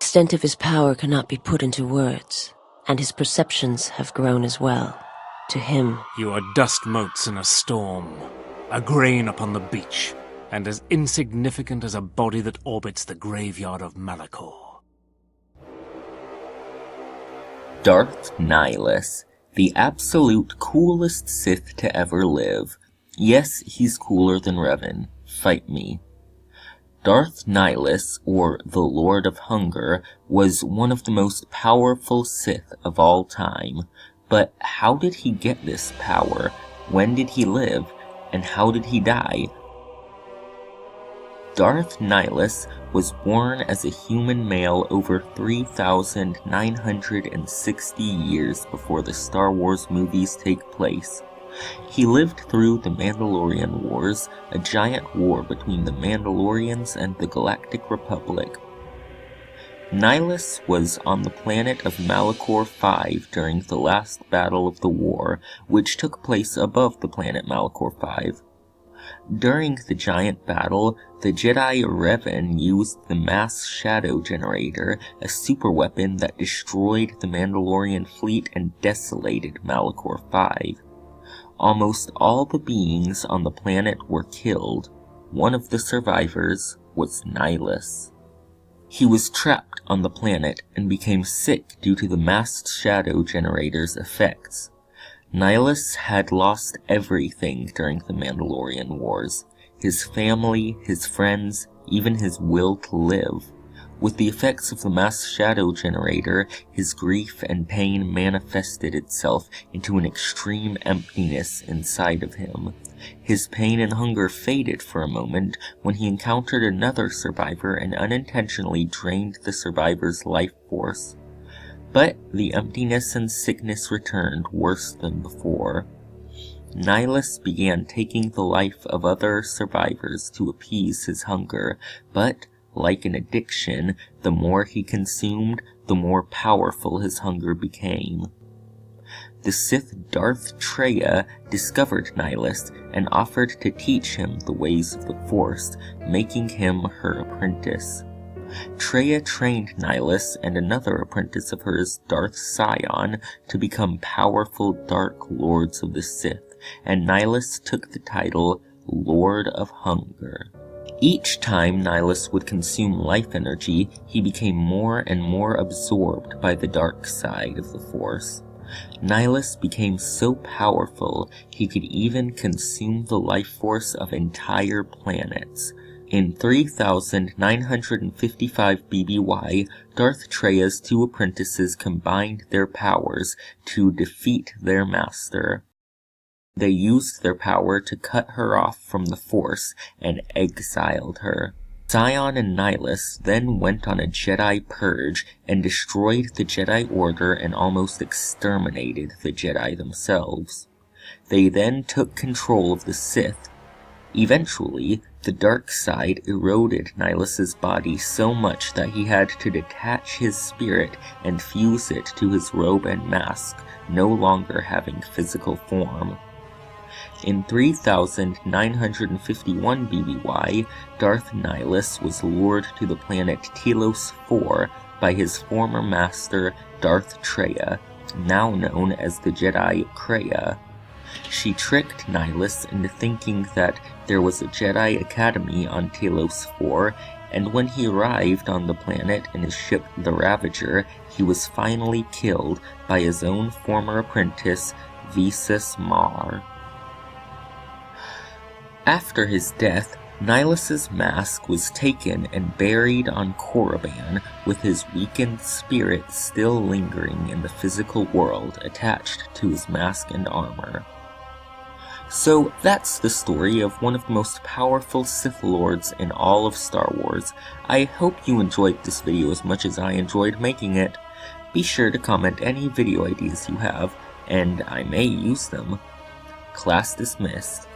extent of his power cannot be put into words, and his perceptions have grown as well. To him, you are dust motes in a storm, a grain upon the beach, and as insignificant as a body that orbits the graveyard of Malachor. Darth Nihilus, the absolute coolest Sith to ever live. Yes, he's cooler than Revan. Fight me. Darth Nihilus, or the Lord of Hunger, was one of the most powerful Sith of all time. But how did he get this power? When did he live? And how did he die? Darth Nihilus was born as a human male over 3,960 years before the Star Wars movies take place. He lived through the Mandalorian Wars, a giant war between the Mandalorians and the Galactic Republic. Nihilus was on the planet of Malachor V during the last battle of the war, which took place above the planet Malachor V. During the giant battle, the Jedi Revan used the Mass Shadow Generator, a superweapon that destroyed the Mandalorian fleet and desolated Malachor V. Almost all the beings on the planet were killed. One of the survivors was Nihilus. He was trapped on the planet and became sick due to the Mass Shadow Generator's effects. Nihilus had lost everything during the Mandalorian Wars. His family, his friends, even his will to live. With the effects of the Mass Shadow Generator, his grief and pain manifested itself into an extreme emptiness inside of him. His pain and hunger faded for a moment when he encountered another survivor and unintentionally drained the survivor's life force. But the emptiness and sickness returned worse than before. Nihilus began taking the life of other survivors to appease his hunger, but like an addiction, the more he consumed, the more powerful his hunger became. The Sith Darth Traya discovered Nihilus and offered to teach him the ways of the Force, making him her apprentice. Traya trained Nihilus and another apprentice of hers, Darth Sion, to become powerful Dark Lords of the Sith, and Nihilus took the title Lord of Hunger. Each time Nihilus would consume life energy, he became more and more absorbed by the dark side of the Force. Nihilus became so powerful, he could even consume the life force of entire planets. In 3,955 BBY, Darth Traya's two apprentices combined their powers to defeat their master. They used their power to cut her off from the Force and exiled her. Sion and Nihilus then went on a Jedi purge and destroyed the Jedi Order and almost exterminated the Jedi themselves. They then took control of the Sith. Eventually, the dark side eroded Nihilus's body so much that he had to detach his spirit and fuse it to his robe and mask, no longer having physical form. In 3,951 BBY, Darth Nihilus was lured to the planet Telos IV by his former master, Darth Traya, now known as the Jedi Kreia. She tricked Nihilus into thinking that there was a Jedi Academy on Telos IV, and when he arrived on the planet in his ship the Ravager, he was finally killed by his own former apprentice, Visas Mar. After his death, Nihilus's mask was taken and buried on Korriban, with his weakened spirit still lingering in the physical world attached to his mask and armor. So that's the story of one of the most powerful Sith Lords in all of Star Wars. I hope you enjoyed this video as much as I enjoyed making it. Be sure to comment any video ideas you have, and I may use them. Class dismissed.